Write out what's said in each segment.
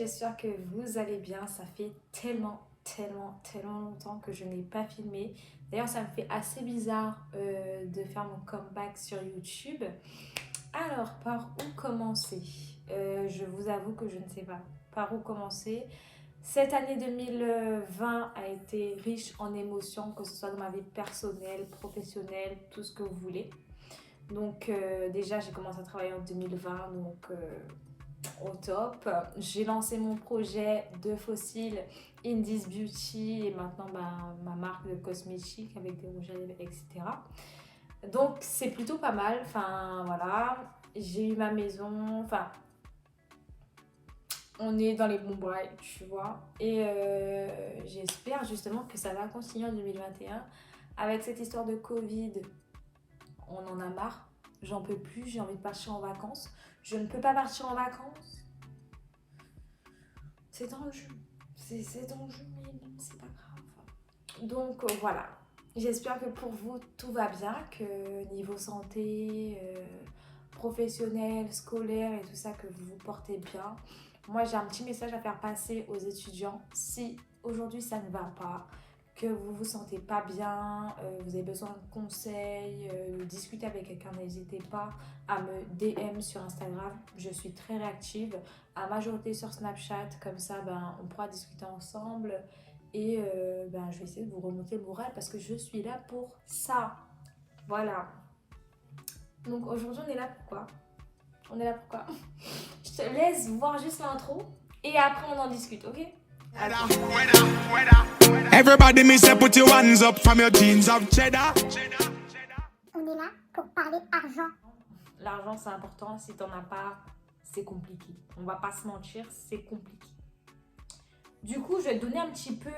j'espère que vous allez bien. Ça fait tellement longtemps que je n'ai pas filmé. D'ailleurs, ça me fait assez bizarre de faire mon comeback sur YouTube. Alors, par où commencer? Je vous avoue que je ne sais pas par où commencer. Cette année 2020 a été riche en émotions, que ce soit dans ma vie personnelle, professionnelle, tout ce que vous voulez. Donc déjà, j'ai commencé à travailler en 2020, donc au top. J'ai lancé mon projet de fossiles Indies Beauty et maintenant ma marque de cosmétiques avec des rouges à lèvres, etc. Donc c'est plutôt pas mal. Enfin voilà, j'ai eu ma maison. Enfin, on est dans les bons bails, tu vois. Et j'espère justement que ça va continuer en 2021 avec cette histoire de Covid. On en a marre. J'en peux plus. J'ai envie de partir en vacances. Je ne peux pas partir en vacances. C'est dans le jeu. C'est dans le jeu, mais c'est pas grave. Donc voilà. J'espère que pour vous, tout va bien, que niveau santé, professionnel, scolaire et tout ça, que vous vous portez bien. Moi, j'ai un petit message à faire passer aux étudiants. Si aujourd'hui ça ne va pas, que vous vous sentez pas bien, vous avez besoin de conseils, de discuter avec quelqu'un, n'hésitez pas à me DM sur Instagram. Je suis très réactive, à majorité sur Snapchat, comme ça on pourra discuter ensemble. Et je vais essayer de vous remonter le moral parce que je suis là pour ça. Voilà. Donc aujourd'hui, on est là pour quoi? On est là pour quoi? Je te laisse voir juste l'intro et après on en discute, ok? Everybody me say put your hands up from your jeans of cheddar. On est là pour parler argent. L'argent c'est important, si t'en as pas, c'est compliqué. On va pas se mentir, c'est compliqué. Du coup, je vais te donner un petit peu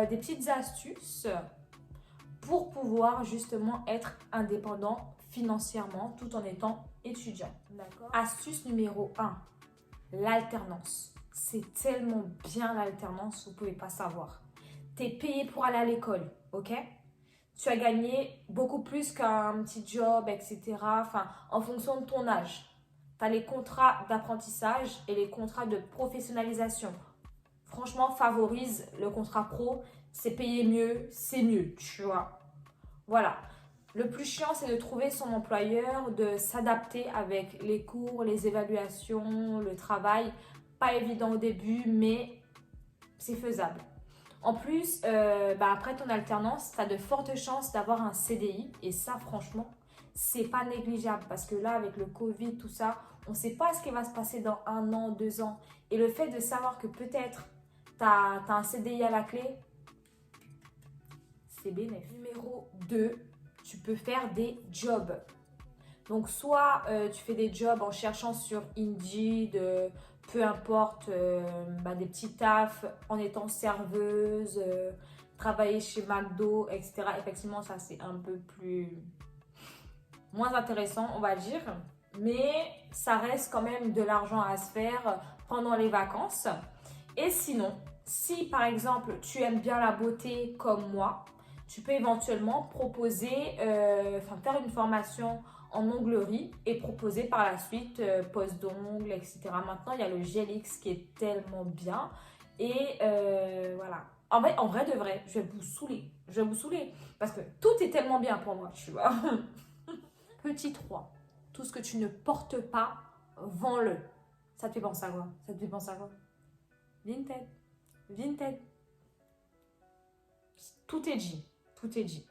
des petites astuces pour pouvoir justement être indépendant financièrement tout en étant étudiant. D'accord. Astuce numéro 1, l'alternance. C'est tellement bien l'alternance, vous ne pouvez pas savoir. Tu es payé pour aller à l'école, ok? Tu as gagné beaucoup plus qu'un petit job, etc. Enfin, en fonction de ton âge. Tu as les contrats d'apprentissage et les contrats de professionnalisation. Franchement, favorise le contrat pro, c'est payé mieux, c'est mieux, tu vois. Voilà. Le plus chiant, c'est de trouver son employeur, de s'adapter avec les cours, les évaluations, le travail. Pas évident au début, mais c'est faisable. En plus, après ton alternance, tu as de fortes chances d'avoir un CDI. Et ça, franchement, c'est pas négligeable. Parce que là, avec le Covid, tout ça, on ne sait pas ce qui va se passer dans 1 an, 2 ans. Et le fait de savoir que peut-être tu as un CDI à la clé, c'est bénéfique. Numéro 2, tu peux faire des jobs. Donc, soit tu fais des jobs en cherchant sur Indeed, peu importe, des petits tafs, en étant serveuse, travailler chez McDo, etc. Effectivement, ça, c'est un peu moins intéressant, on va dire. Mais ça reste quand même de l'argent à se faire pendant les vacances. Et sinon, si par exemple, tu aimes bien la beauté comme moi, tu peux éventuellement proposer, faire une formation en onglerie et proposer par la suite pose d'ongles, etc. Maintenant, il y a le GelX qui est tellement bien. Et voilà. En vrai de vrai, je vais vous saouler. Je vais vous saouler. Parce que tout est tellement bien pour moi, tu vois. Petit 3. Tout ce que tu ne portes pas, vends-le. Ça te fait penser à quoi? Ça te fait penser à quoi? Vinted. Vinted. Tout est dit. Tout est dit.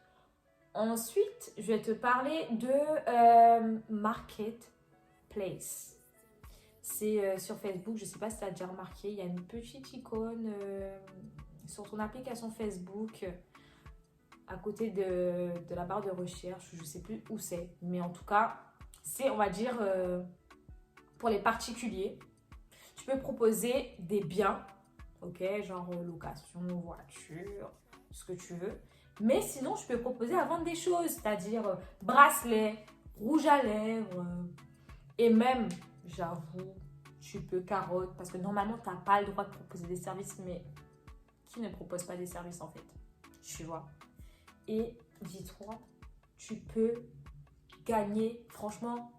Ensuite, je vais te parler de Marketplace. C'est sur Facebook, je ne sais pas si tu as déjà remarqué, il y a une petite icône sur ton application Facebook à côté de la barre de recherche. Je ne sais plus où c'est, mais en tout cas, c'est, on va dire, pour les particuliers. Tu peux proposer des biens, ok, genre location, voiture, ce que tu veux. Mais sinon, je peux proposer à vendre des choses, c'est-à-dire bracelets, rouge à lèvres. Et même, j'avoue, tu peux carottes, parce que normalement, tu n'as pas le droit de proposer des services, mais qui ne propose pas des services en fait? Tu vois. Et dis-toi, tu peux gagner, franchement,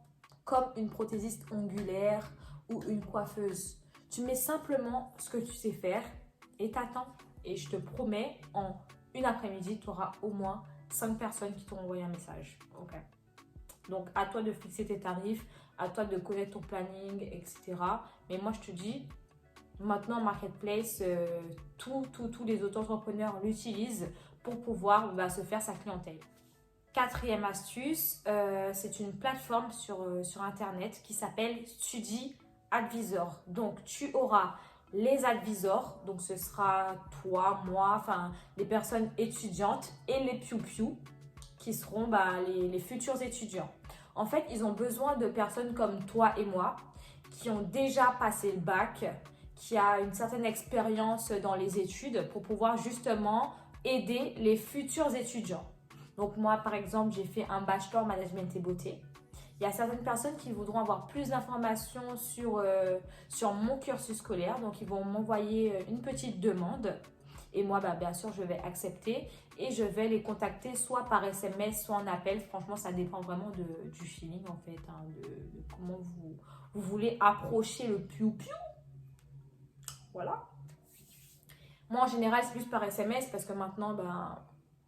comme une prothésiste ongulaire ou une coiffeuse. Tu mets simplement ce que tu sais faire et t'attends. Et je te promets, en une après-midi, tu auras au moins 5 personnes qui t'ont envoyé un message. Ok. Donc, à toi de fixer tes tarifs, à toi de connaître ton planning, etc. Mais moi, je te dis, maintenant, Marketplace, tous les auto-entrepreneurs l'utilisent pour pouvoir se faire sa clientèle. Quatrième astuce, c'est une plateforme sur Internet qui s'appelle Study Advisor. Donc, tu auras les advisors, donc ce sera toi, moi, enfin les personnes étudiantes et les piou-piou qui seront les futurs étudiants. En fait, ils ont besoin de personnes comme toi et moi qui ont déjà passé le bac, qui a une certaine expérience dans les études pour pouvoir justement aider les futurs étudiants. Donc moi, par exemple, j'ai fait un bachelor management et beauté. Il y a certaines personnes qui voudront avoir plus d'informations sur mon cursus scolaire. Donc, ils vont m'envoyer une petite demande. Et moi, bien sûr, je vais accepter. Et je vais les contacter soit par SMS, soit en appel. Franchement, ça dépend vraiment du feeling, en fait. De comment vous voulez approcher le piou-piou. Voilà. Moi, en général, c'est plus par SMS parce que maintenant,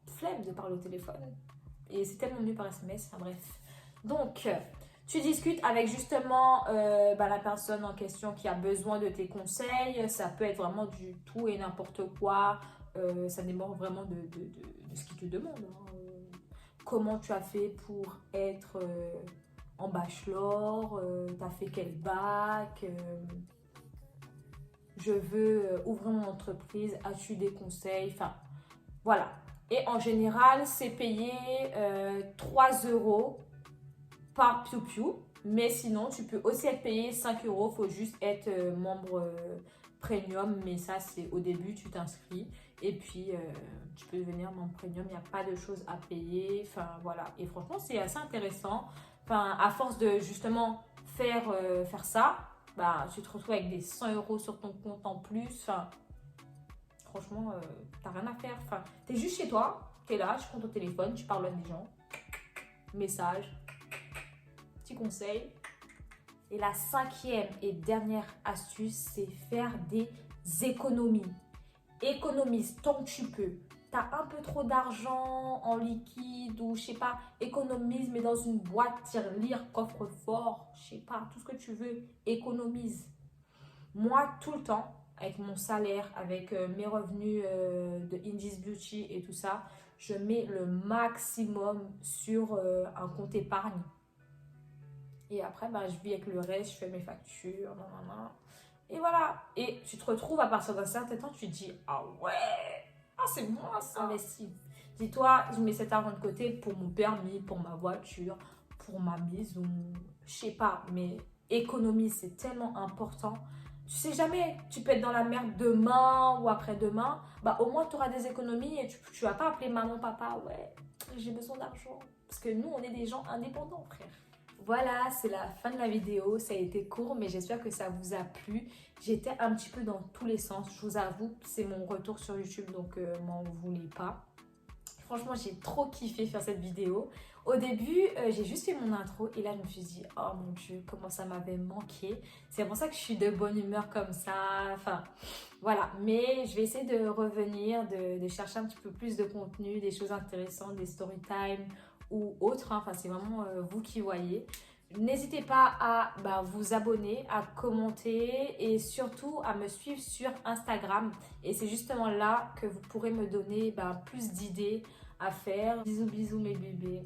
flemme de parler au téléphone. Et c'est tellement mieux par SMS. Enfin, bref. Donc, tu discutes avec justement la personne en question qui a besoin de tes conseils. Ça peut être vraiment du tout et n'importe quoi. Ça dépend vraiment de ce qu'il te demande. Hein. Comment tu as fait pour être en bachelor, tu as fait quel bac, je veux ouvrir mon entreprise, as-tu des conseils, enfin voilà. Et en général, c'est payé 3 € par piou-piou, mais sinon tu peux aussi être payé 5 €, il faut juste être membre premium, mais ça c'est au début, tu t'inscris et puis tu peux devenir membre premium, il n'y a pas de choses à payer, enfin voilà. Et franchement c'est assez intéressant, enfin à force de justement faire ça, tu te retrouves avec des 100 € sur ton compte en plus, enfin franchement t'as rien à faire, enfin t'es juste chez toi, t'es là, tu prends ton téléphone, tu parles à des gens, message, petit conseil. Et la 5e et dernière astuce, c'est faire des économies. Économise tant que tu peux. Tu as un peu trop d'argent en liquide ou je sais pas, économise mais dans une boîte, tirelire, coffre-fort, je sais pas, tout ce que tu veux, économise. Moi, tout le temps, avec mon salaire, avec mes revenus de Indies Beauty et tout ça, je mets le maximum sur un compte épargne. Et après, je vis avec le reste, je fais mes factures, et voilà. Et tu te retrouves à partir d'un certain temps, tu te dis, ah ouais, c'est moi ça. Investis. Dis-toi, je mets cet argent de côté pour mon permis, pour ma voiture, pour ma maison, je sais pas, mais économie, c'est tellement important. Tu sais jamais, tu peux être dans la merde demain ou après-demain, au moins tu auras des économies et tu vas pas appeler maman, papa, ouais, j'ai besoin d'argent. Parce que nous, on est des gens indépendants, frère. Voilà, c'est la fin de la vidéo. Ça a été court, mais j'espère que ça vous a plu. J'étais un petit peu dans tous les sens. Je vous avoue, c'est mon retour sur YouTube, donc m'en voulez pas. Franchement, j'ai trop kiffé faire cette vidéo. Au début, j'ai juste fait mon intro et là, je me suis dit, oh mon Dieu, comment ça m'avait manqué. C'est pour ça que je suis de bonne humeur comme ça. Enfin, voilà. Mais je vais essayer de revenir, de chercher un petit peu plus de contenu, des choses intéressantes, des story time ou autre, enfin c'est vraiment vous qui voyez. N'hésitez pas à vous abonner, à commenter et surtout à me suivre sur Instagram. Et c'est justement là que vous pourrez me donner plus d'idées à faire. Bisous bisous mes bébés.